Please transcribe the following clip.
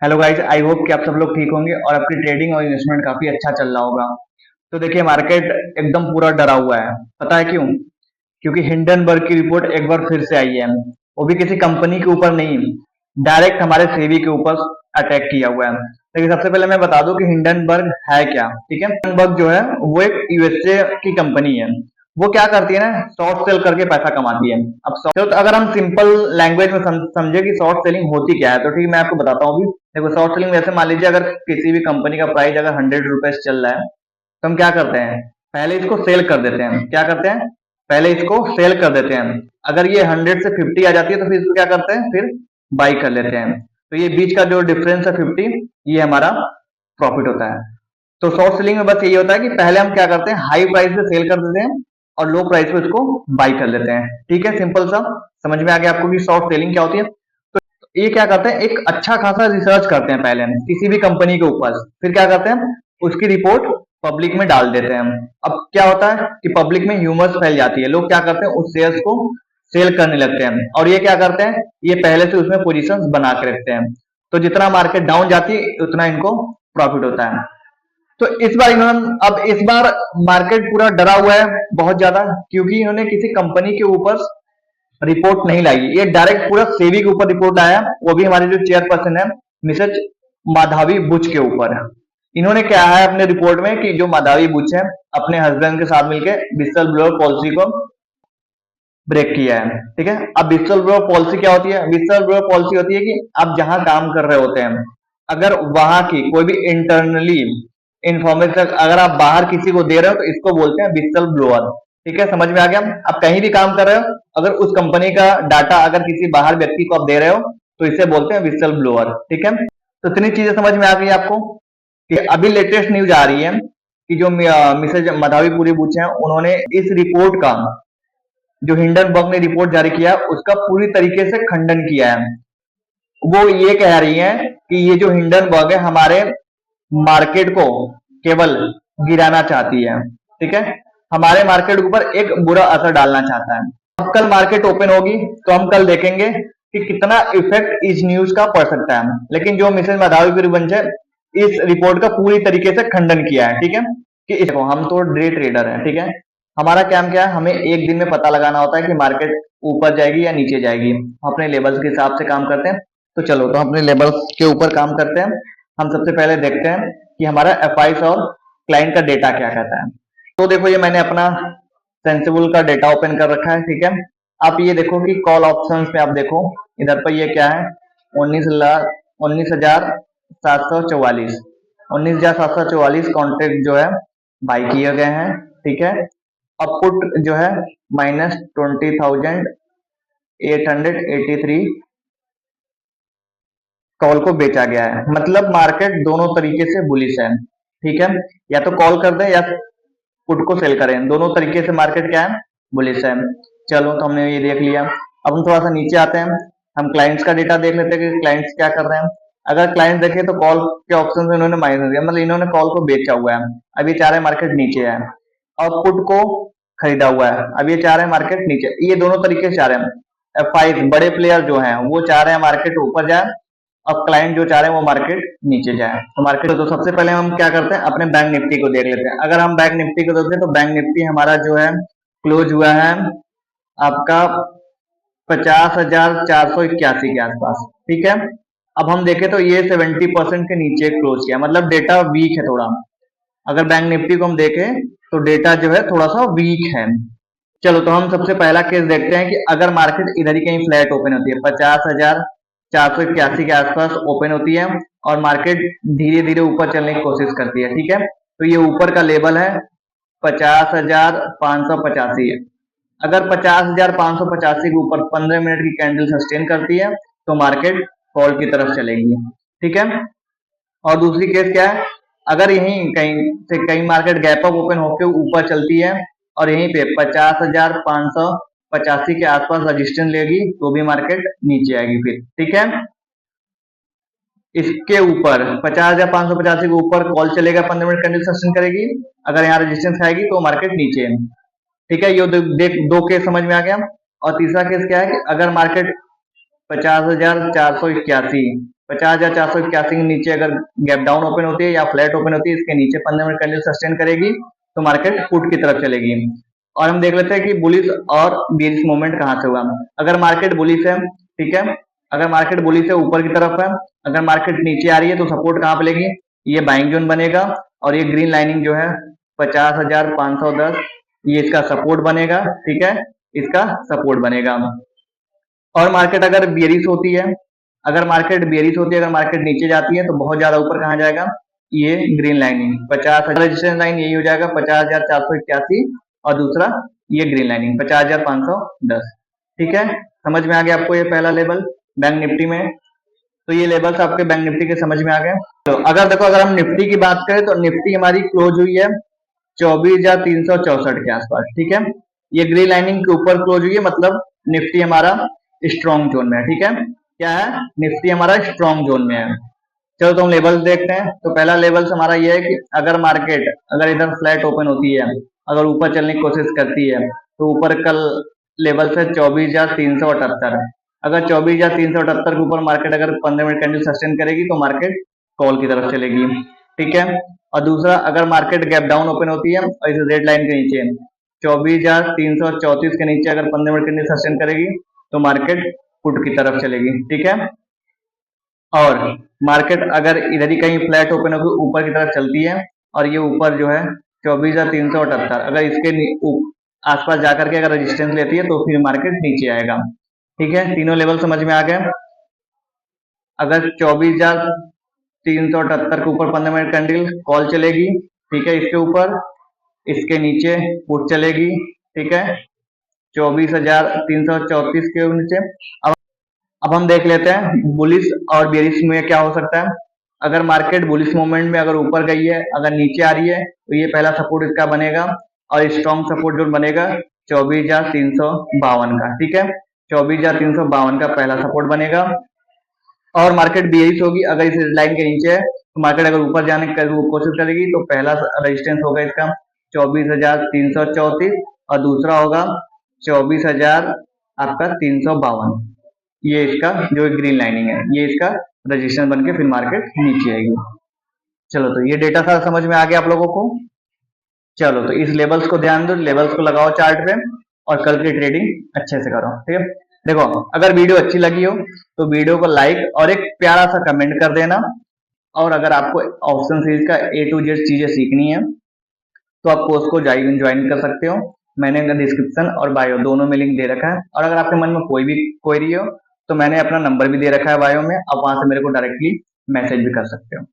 Hello guys, I hope कि आप सब लोग ठीक होंगे और आपकी ट्रेडिंग और इन्वेस्टमेंट काफी अच्छा चल रहा होगा। तो देखिए, मार्केट एकदम पूरा डरा हुआ है। पता है क्यों? क्योंकि हिंडनबर्ग की रिपोर्ट एक बार फिर से आई है। वो भी किसी कंपनी के ऊपर नहीं, डायरेक्ट हमारे सेबी के ऊपर अटैक किया हुआ है। लेकिन सबसे पहले मैं बता दूं कि हिंडनबर्ग है क्या। ठीक है, हिंडनबर्ग जो है वो एक यूएसए की कंपनी है। वो क्या करती है ना, शॉर्ट सेल करके पैसा कमाती है। अब तो अगर हम सिंपल लैंग्वेज में समझे कि शॉर्ट सेलिंग होती क्या है, तो ठीक है, मैं आपको बताता हूँ। अभी देखो, शॉर्ट सेलिंग वैसे मान लीजिए अगर किसी भी कंपनी का प्राइस अगर 100 रुपए चल रहा है, तो हम क्या करते हैं, पहले इसको सेल कर देते हैं। क्या करते हैं? पहले इसको सेल कर देते हैं। अगर ये 100 से 50 आ जाती है तो फिर इसको क्या करते हैं, फिर बाई कर लेते हैं। तो ये बीच का जो डिफरेंस है 50, ये हमारा प्रॉफिट होता है। तो शॉर्ट सेलिंग में बस यही होता है कि पहले हम क्या करते हैं, हाई प्राइस पे सेल कर देते हैं और लो प्राइस पे इसको बाई कर लेते हैं। ठीक है, सिंपल सा। समझ में आ गया आपको कि शॉर्ट सेलिंग क्या होती है? ये क्या करते हैं, एक अच्छा खासा रिसर्च करते हैं पहले किसी भी कंपनी के ऊपर। फिर क्या करते हैं, उसकी रिपोर्ट पब्लिक में डाल देते हैं। अब क्या होता है कि पब्लिक में ह्यूमर्स फैल जाती है। लोग क्या करते हैं, उस शेयर्स को सेल करने लगते हैं। और ये क्या करते हैं, ये पहले से उसमें पोजीशंस बना के रखते हैं। तो जितना मार्केट डाउन जाती है उतना इनको प्रॉफिट होता है। तो इस बार इन्होंने, अब इस बार मार्केट पूरा डरा हुआ है बहुत ज्यादा, क्योंकि इन्होंने किसी कंपनी के ऊपर रिपोर्ट नहीं लाई। ये डायरेक्ट पूरा सेबी के ऊपर रिपोर्ट आया, वो भी हमारे जो चेयरपर्सन है मिसेज माधवी बुच के ऊपर। इन्होंने क्या है अपने रिपोर्ट में कि जो माधवी बुच है, अपने हस्बैंड के साथ मिलकर विस्टल ब्लोअर पॉलिसी को ब्रेक किया है। ठीक है, अब विस्टल ब्लोअर पॉलिसी क्या होती है? विस्टल ब्लोअर पॉलिसी होती है कि आप जहां काम कर रहे होते हैं, अगर वहां की कोई भी इंटरनली इंफॉर्मेशन अगर आप बाहर किसी को दे रहे हो तो इसको बोलते हैं विस्टल ब्लोअर। ठीक है, समझ में आ गया? आप कहीं भी काम कर रहे हो, अगर उस कंपनी का डाटा अगर किसी बाहर व्यक्ति को आप दे रहे हो, तो इसे बोलते हैं विस्टल ब्लोअर। ठीक है, तो इतनी चीजें समझ में आ गई आपको कि अभी लेटेस्ट न्यूज आ रही है कि जो मिसेज मधावी पूरी बुच है, उन्होंने इस रिपोर्ट का, जो हिंडनबर्ग ने रिपोर्ट जारी किया, उसका पूरी तरीके से खंडन किया है। वो ये कह रही है कि ये जो हिंडनबर्ग है हमारे मार्केट को केवल गिराना चाहती है। ठीक है, हमारे मार्केट के ऊपर एक बुरा असर डालना चाहता है। अब कल मार्केट ओपन होगी तो हम कल देखेंगे कि कितना इफेक्ट इस न्यूज का पड़ सकता है। लेकिन जो मिसेज माधवी गुरुवंश है, इस रिपोर्ट का पूरी तरीके से खंडन किया है। ठीक है, कि इसको हम तो डे ट्रेडर हैं। ठीक है, हमारा काम क्या है, हमें एक दिन में पता लगाना होता है कि मार्केट ऊपर जाएगी या नीचे जाएगी। हम अपने लेवल्स के हिसाब से काम करते हैं। तो चलो, तो अपने लेवल्स के ऊपर काम करते हैं। हम सबसे पहले देखते हैं कि हमारा एफआईस और क्लाइंट का डेटा क्या कहता है। तो देखो, ये मैंने अपना सेंसिबल का डेटा ओपन कर रखा है। ठीक है, आप ये देखो कि कॉल ऑप्शंस पे आप देखो, इधर पर ये क्या है, 19,744 19,744 कॉन्ट्रैक्ट जो है बाई किए गए हैं। ठीक है, अब पुट जो है -20,883 कॉल को बेचा गया है। मतलब मार्केट दोनों तरीके से बुलिश है। ठीक है, या तो कॉल कर दे या पुट को सेल करें, दोनों तरीके से मार्केट क्या है, बुलिश है। चलो, तो हमने ये देख लिया। अब हम थोड़ा सा नीचे आते हैं, हम क्लाइंट्स का डेटा देख लेते हैं कि क्लाइंट्स क्या कर रहे हैं। अगर क्लाइंट देखे तो कॉल के ऑप्शन में इन्होंने माइनस दिया, मतलब इन्होंने कॉल को बेचा हुआ है। अब ये चाह रहे मार्केट नीचे है। और पुट को खरीदा हुआ है, अब ये चाह रहे हैं मार्केट नीचे। ये दोनों तरीके से चाह रहे हैं। फाइव बड़े प्लेयर जो हैं वो चाह रहे हैं मार्केट ऊपर जाए, अब क्लाइंट जो चाह रहे हैं वो मार्केट नीचे जाए। तो मार्केट, तो सबसे पहले हम क्या करते हैं, अपने बैंक निफ्टी को देख लेते हैं। अगर हम बैंक निफ्टी को देखते हैं तो बैंक निफ्टी हमारा जो है क्लोज हुआ है आपका 50,481 के आसपास। ठीक है, अब हम देखें तो ये 70% के नीचे क्लोज किया, मतलब डेटा वीक है थोड़ा। अगर बैंक निफ्टी को हम देखें तो डेटा जो है थोड़ा सा वीक है। चलो, तो हम सबसे पहला केस देखते हैं कि अगर मार्केट इधर ही कहीं फ्लैट ओपन होती है, 50,481 के आसपास ओपन होती है और मार्केट धीरे धीरे ऊपर चलने की कोशिश करती है। ठीक है, तो ये ऊपर का लेवल है 50,585 है। अगर 50,585 के ऊपर 15 मिनट की कैंडल सस्टेन करती है तो मार्केट फॉल की तरफ चलेगी। ठीक है, और दूसरी केस क्या है, अगर यहीं कहीं से कहीं मार्केट गैप अप ओपन होकर ऊपर चलती है और यहीं पे 50,585 के आसपास रजिस्टेंस लेगी तो भी मार्केट नीचे आएगी फिर। ठीक है, इसके ऊपर 50,585 के ऊपर कॉल चलेगा, 15 मिनट कैंडल सस्टेन करेगी। अगर यहाँ रेजिस्टेंस खाएगी तो मार्केट नीचे है। ठीक है, ये देख दो केस समझ में आ गया। और तीसरा केस क्या है कि अगर मार्केट 50,481 50,481 के नीचे अगर गैप डाउन ओपन होती है या फ्लैट ओपन होती है, इसके नीचे 15 मिनट कैंडल सस्टेन करेगी तो मार्केट पुट की तरफ चलेगी। और हम देख लेते हैं कि बुलिश और बेरिश मूवमेंट कहाँ से हुआ। अगर मार्केट बुलिश है, ठीक है, अगर मार्केट बुलिश है ऊपर की तरफ है, अगर मार्केट नीचे आ रही है तो सपोर्ट कहाँ पे लेगी, ये बाइंग जोन बनेगा और ये ग्रीन लाइनिंग जो है 50,510 ये इसका सपोर्ट बनेगा, ठीक है, इसका सपोर्ट बनेगा। और मार्केट अगर बेरिश होती है, अगर मार्केट बेरिश होती है, अगर मार्केट नीचे जाती है तो बहुत ज्यादा ऊपर कहाँ जाएगा, ये ग्रीन लाइनिंग 50,000 रेजिस्टेंस लाइन यही हो जाएगा 50,481 और दूसरा ये ग्रीन लाइनिंग 50,510। ठीक है, समझ में आ गया आपको ये पहला लेवल बैंक निफ्टी में। तो ये लेवल्स आपके बैंक निफ्टी के समझ में आ गए। तो अगर देखो, अगर हम निफ्टी की बात करें तो निफ्टी हमारी क्लोज हुई है 24,364 के आसपास, ठीक है, ये ग्रीन लाइनिंग के ऊपर क्लोज हुई है, मतलब निफ्टी हमारा स्ट्रॉन्ग जोन में है। ठीक है, क्या है, निफ्टी हमारा स्ट्रॉन्ग जोन में है। चलो तो हम लेवल्स देखते हैं। तो पहला लेवल्स हमारा ये है कि अगर मार्केट अगर इधर फ्लैट ओपन होती है, अगर ऊपर चलने की कोशिश करती है तो ऊपर कल लेवल से 24,378, अगर 24,378 के ऊपर मार्केट अगर 15 मिनट कैंडल सस्टेन करेगी तो मार्केट कॉल की तरफ चलेगी। ठीक है, और दूसरा अगर मार्केट गैप डाउन ओपन होती है और इस रेड लाइन के नीचे 24,334 के नीचे अगर 15 मिनट कैंडल सस्टेन करेगी तो मार्केट पुट की तरफ चलेगी। ठीक है, और मार्केट अगर इधर ही कहीं फ्लैट ओपन होकर ऊपर की तरफ चलती है और ये ऊपर जो है 24,378 अगर इसके आसपास जाकर के अगर रेजिस्टेंस लेती है तो फिर मार्केट नीचे आएगा। ठीक है, तीनों लेवल समझ में आ गए। अगर 24,378 के ऊपर 15 मिनट कैंडल कॉल चलेगी, ठीक है, इसके ऊपर, इसके नीचे पुट चलेगी। ठीक है, 24,334 के नीचे। अब हम देख लेते हैं बुलिश और बेरिश में क्या हो सकता है। अगर मार्केट बुलिश मूवमेंट में अगर ऊपर गई है, अगर नीचे आ रही है तो ये पहला सपोर्ट इसका बनेगा और स्ट्रॉन्ग सपोर्ट जो बनेगा 24,352 का। ठीक है, 24,352 का पहला सपोर्ट बनेगा। और मार्केट बेरिश होगी अगर इस लाइन के नीचे है तो मार्केट अगर ऊपर जाने की कोशिश करेगी तो पहला रेजिस्टेंस होगा इसका 24,334 और दूसरा होगा 24,000 आपका 352। ये इसका जो ग्रीन लाइनिंग है ये इसका रजिस्टेंस बन के फिर मार्केट नीचे आएगी। चलो तो ये डेटा सारा समझ में आ गया आप लोगों को। चलो तो इस लेवल्स को ध्यान दो, लेवल्स को लगाओ चार्ट पे और कल की ट्रेडिंग अच्छे से करो। ठीक है, देखो अगर वीडियो अच्छी लगी हो तो वीडियो को लाइक और एक प्यारा सा कमेंट कर देना। और अगर आपको ऑप्शन सीरीज का A to Z चीजें सीखनी है तो आप कोर्स को ज्वाइन कर सकते हो। मैंने डिस्क्रिप्शन और बायो दोनों में लिंक दे रखा है। और अगर आपके मन में कोई भी क्वेरी हो तो मैंने अपना नंबर भी दे रखा है बायो में, आप वहां से मेरे को डायरेक्टली मैसेज भी कर सकते हो।